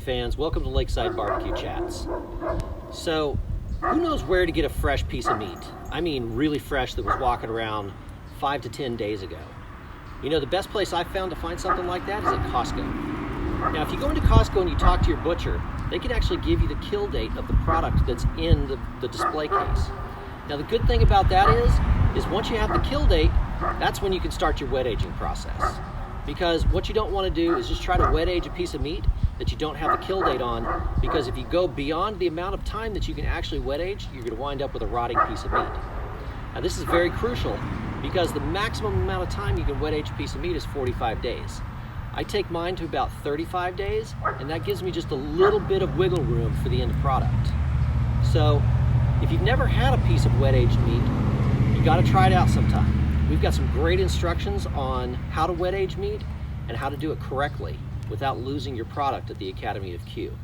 fans, welcome to Lakeside Barbecue Chats. So, who knows where to get a fresh piece of meat? I mean really fresh, that was walking around 5 to 10 days ago. You know, the best place I've found to find something like that is at Costco. Now, if you go into Costco and you talk to your butcher, they can actually give you the kill date of the product that's in the display case. Now, the good thing about that is once you have the kill date, that's when you can start your wet aging process. Because what you don't want to do is just try to wet age a piece of meat that you don't have the kill date on, because if you go beyond the amount of time that you can actually wet age, you're going to wind up with a rotting piece of meat. Now, this is very crucial because the maximum amount of time you can wet age a piece of meat is 45 days. I take mine to about 35 days, and that gives me just a little bit of wiggle room for the end product. So if you've never had a piece of wet aged meat, you got to try it out sometime. We've got some great instructions on how to wet age meat and how to do it correctly without losing your product at the Academy of Q.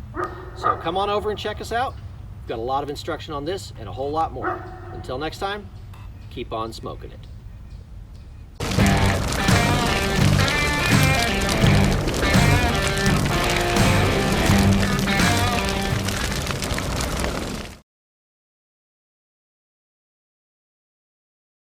So come on over and check us out. We've got a lot of instruction on this and a whole lot more. Until next time, keep on smoking it.